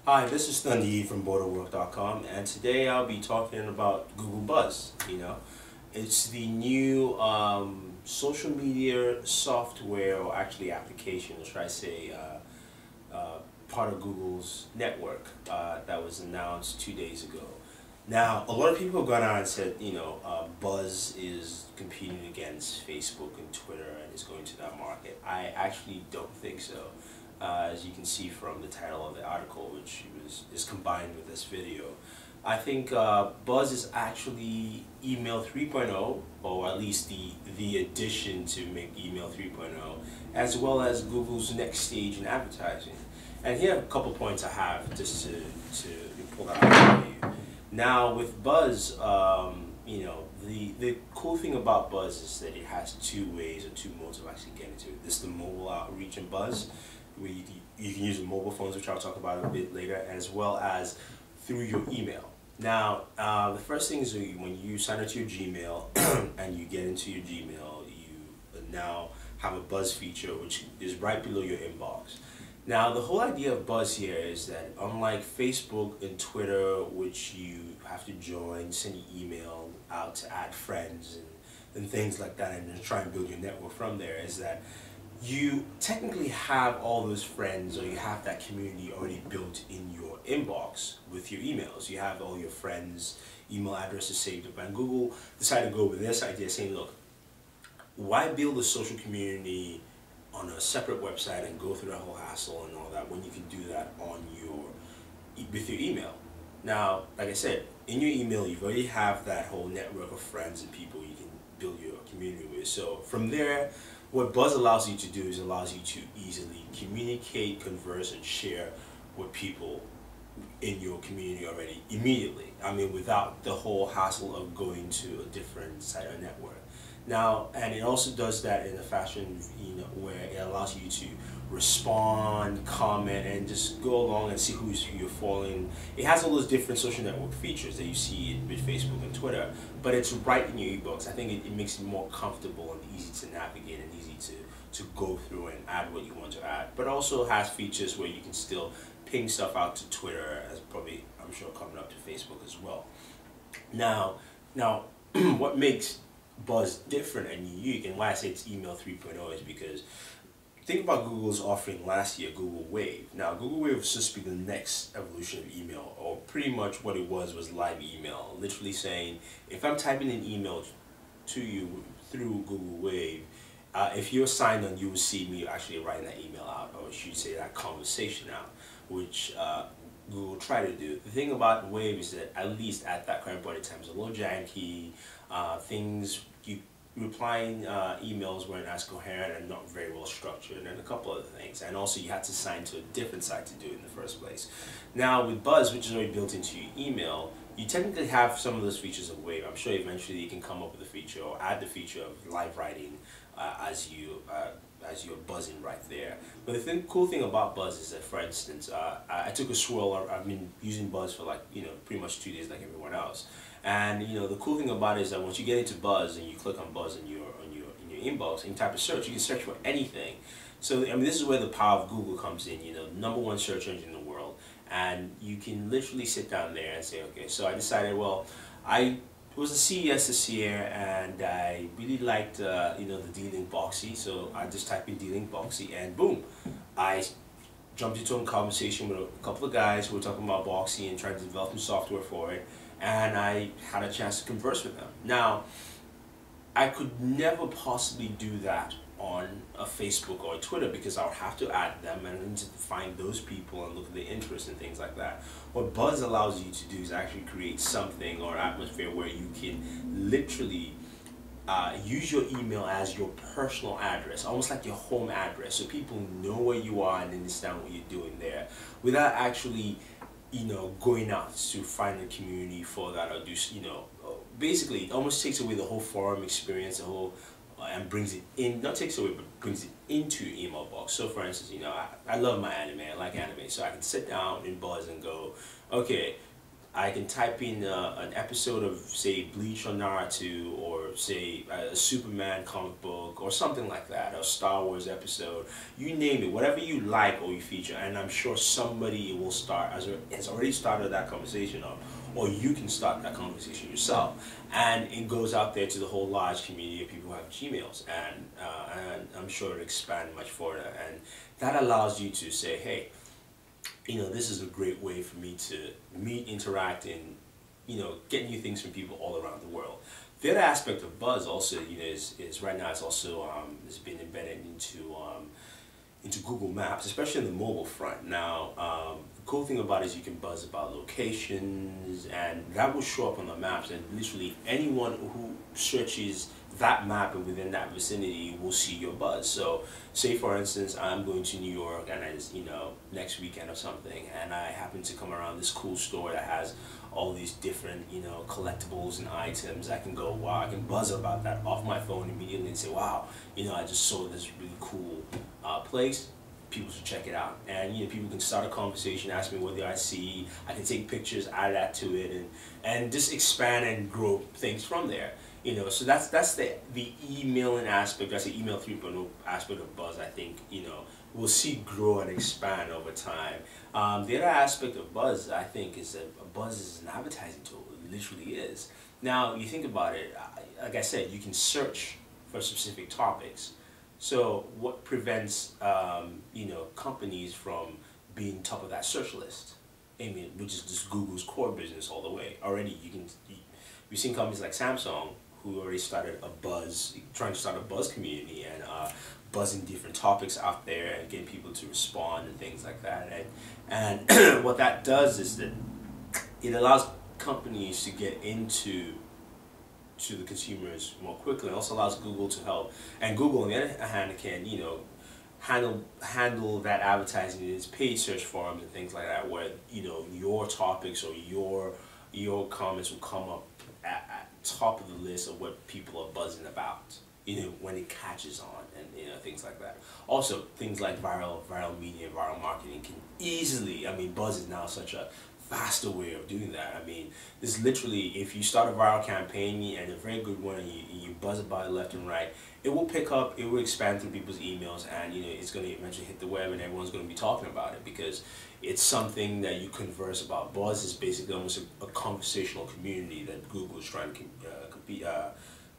Hi, this is Thundy from Booredatwork.com, and today I'll be talking about Google Buzz. It's the new social media software, or actually application, or should I say, part of Google's network that was announced 2 days ago. Now, a lot of people have gone out and said, Buzz is competing against Facebook and Twitter and is going to that market. I actually don't think so. As you can see from the title of the article, which is combined with this video. I think Buzz is actually email 3.0, or at least the addition to make email 3.0, as well as Google's next stage in advertising. And here are a couple points I have just to pull that out for you. Now with Buzz, the cool thing about Buzz is that it has two ways or two modes of actually getting to it. This is the mobile outreach in Buzz, where you can use the mobile phones, which I'll talk about a bit later, as well as through your email. Now, the first thing is when you sign up to your Gmail and you get into your Gmail, you now have a Buzz feature, which is right below your inbox. Now, the whole idea of Buzz here is that unlike Facebook and Twitter, which you have to join, send your email out to add friends and things like that, and then try and build your network from there, is that you technically have all those friends, or you have that community already built in your inbox with your emails. You have all your friends' email addresses saved up, and Google decided to go with this idea, saying, look, why build a social community on a separate website and go through that whole hassle and all that when you can do that with your email? Now, like I said, in your email you already have that whole network of friends and people you can build your community with. So from there, what Buzz allows you to do is allows you to easily communicate, converse, and share with people in your community already immediately. I mean, without the whole hassle of going to a different site or network. Now, and it also does that in a fashion, where it allows you to respond, comment, and just go along and see who you're following. It has all those different social network features that you see with Facebook and Twitter, but it's right in your ebooks. I think it makes it more comfortable and easy to navigate and easy to go through and add what you want to add. But also has features where you can still ping stuff out to Twitter, as probably, I'm sure, coming up to Facebook as well. Now, what makes Buzz different and unique, and why I say it's email 3.0, is because think about Google's offering last year, Google Wave. Now, Google Wave was supposed to be the next evolution of email, or pretty much what it was live email. Literally saying, if I'm typing an email to you through Google Wave, if you're signed on, you will see me actually writing that email out, or should say that conversation out, which Google tried to do. The thing about Wave is that, at least at that current point in time, it's a little janky. Replying emails weren't as coherent and not very well structured, and a couple other things. And also you had to sign to a different site to do it in the first place. Now with Buzz, which is already built into your email, you technically have some of those features of Wave. I'm sure eventually you can come up with a feature or add the feature of live writing as you're buzzing right there. But the cool thing about Buzz is that, for instance, I took a swirl. I've been using Buzz for pretty much 2 days like everyone else. And the cool thing about it is that once you get into Buzz and you click on Buzz in your inbox and you type a search, you can search for anything. So I mean, this is where the power of Google comes in. #1 search engine in the world, and you can literally sit down there and say, okay, so I decided, well, it was a CES this year, and I really liked the D-Link Boxy, so I just typed in D-Link Boxy, and boom, I jumped into a conversation with a couple of guys who were talking about Boxy and trying to develop some software for it, and I had a chance to converse with them. Now, I could never possibly do that on a Facebook or a Twitter, because I would have to add them and I need to find those people and look at their interests and things like that. What Buzz allows you to do is actually create something or atmosphere where you can literally use your email as your personal address, almost like your home address, so people know where you are and understand what you're doing there, without actually going out to find a community for that, or do basically it almost takes away the whole forum experience, and brings it in, not takes away, but brings it into your email box. So for instance, I love my anime, I like anime, so I can sit down in Buzz and go, okay, I can type in an episode of, say, Bleach or Naruto, or say a Superman comic book or something like that, or Star Wars episode. You name it, whatever you like or you feature, and I'm sure somebody will start, has already started that conversation up, or you can start that conversation yourself, and it goes out there to the whole large community of people who have Gmails, and I'm sure it'll expand much further, and that allows you to say, hey, this is a great way for me to meet, interact, and, get new things from people all around the world. The other aspect of buzz also, is right now it's also has been embedded into Google Maps, especially in the mobile front. Now, the cool thing about it is you can buzz about locations, and that will show up on the maps, and literally anyone who searches that map and within that vicinity will see your buzz. So, say for instance, I'm going to New York, and it's, next weekend or something, and I happen to come around this cool store that has all these different, collectibles and items. I can go, wow, I can buzz about that off my phone immediately and say, wow, I just saw this really cool place. People should check it out, and people can start a conversation, ask me what I see. I can take pictures, add that to it, and just expand and grow things from there. So that's the emailing aspect. That's the email 3.0 aspect of buzz. I think we'll see grow and expand over time. The other aspect of buzz, I think, is that a buzz is an advertising tool. It literally is. Now you think about it. Like I said, you can search for specific topics. So what prevents companies from being top of that search list? I mean, which is just Google's core business all the way. Already, we've seen companies like Samsung who already started trying to start a buzz community, and buzzing different topics out there and getting people to respond and things like that. And what that does is that it allows companies to get into the consumers more quickly. It also allows Google to help, and Google on the other hand can handle that advertising in its paid search forums and things like that, where your topics or your comments will come up at top of the list of what people are buzzing about, when it catches on, and things like that. Also, things like viral media, viral marketing can easily, buzz is now such a faster way of doing that. This literally, if you start a viral campaign and a very good one, and you buzz about it left and right, it will pick up, it will expand through people's emails, and it's going to eventually hit the web, and everyone's going to be talking about it because it's something that you converse about. Buzz is basically almost a conversational community that Google is trying to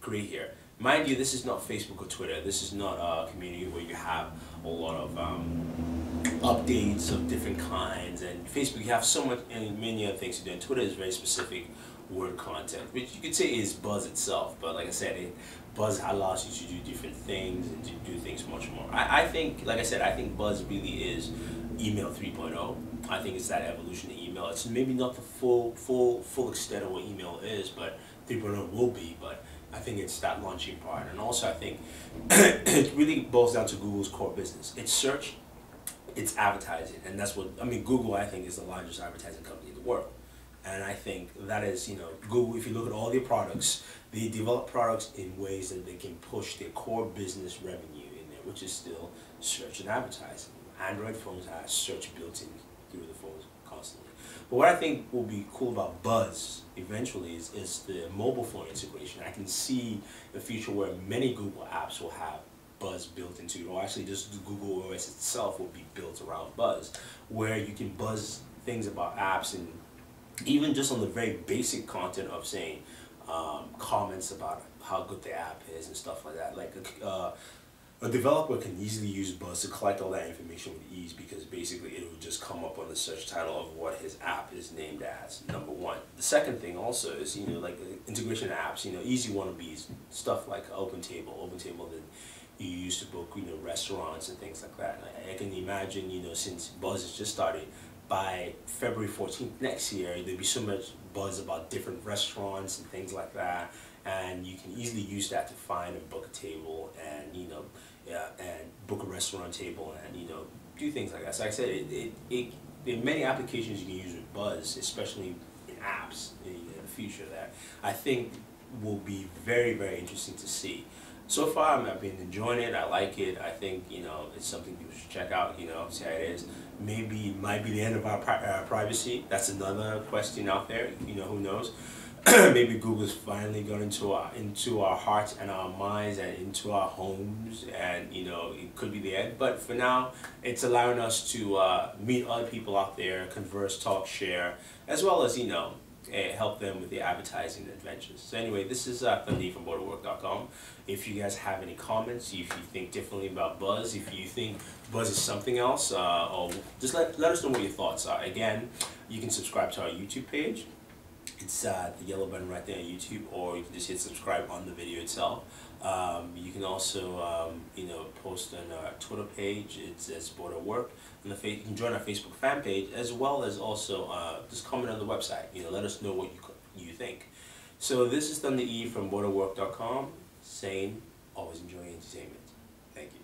create here. Mind you, this is not Facebook or Twitter. This is not a community where you have a lot of updates of different kinds. And Facebook, you have so much and many other things to do. And Twitter is very specific word content, which you could say is buzz itself. But like I said, buzz allows you to do different things and to do things much more. I think, like I said, I think buzz really is email 3.0. I think it's that evolution of email. It's maybe not the full extent of what email is, but 3.0 will be. But I think it's that launching part. And also I think it really boils down to Google's core business. It's search, it's advertising, and that's what, Google, I think, is the largest advertising company in the world. And I think that is, Google, if you look at all their products, they develop products in ways that they can push their core business revenue in there, which is still search and advertising. Android phones have search built in through the phones constantly. But what I think will be cool about Buzz eventually is the mobile phone integration. I can see the future where many Google apps will have Buzz built into it, or actually just the Google OS itself will be built around Buzz, where you can buzz things about apps, and even just on the very basic content of saying comments about how good the app is and stuff like that. Like a developer can easily use Buzz to collect all that information with ease, because basically it will just come up on the search title of what his app is named as, number one. The second thing also is, like the integration of apps, easy wannabes, stuff like OpenTable that you use to book, restaurants and things like that. I can imagine, since Buzz is just started, by February 14th next year, there'll be so much buzz about different restaurants and things like that, and you can easily use that to find and book a table, and and book a restaurant table, and do things like that. So like I said, there are many applications you can use with Buzz, especially in apps in the future, that I think will be very, very interesting to see. So far, I've been enjoying it. I like it. I think, it's something people should check out, see how it is. Maybe it might be the end of our privacy. That's another question out there, who knows. Maybe Google's finally got into our hearts and our minds and into our homes, and it could be the end. But for now, it's allowing us to meet other people out there, converse, talk, share, as well as help them with their advertising adventures. So anyway, this is Thundy from Booredatwork.com. If you guys have any comments, if you think differently about Buzz, if you think Buzz is something else, or just let us know what your thoughts are. Again, you can subscribe to our YouTube page. It's the yellow button right there on YouTube, or you can just hit subscribe on the video itself. You can also, post on our Twitter page. It says Booredatwork. You can join our Facebook fan page, as well as also just comment on the website. Let us know what you think. So this is Thunder E from Booredatwork.com saying, always enjoy entertainment. Thank you.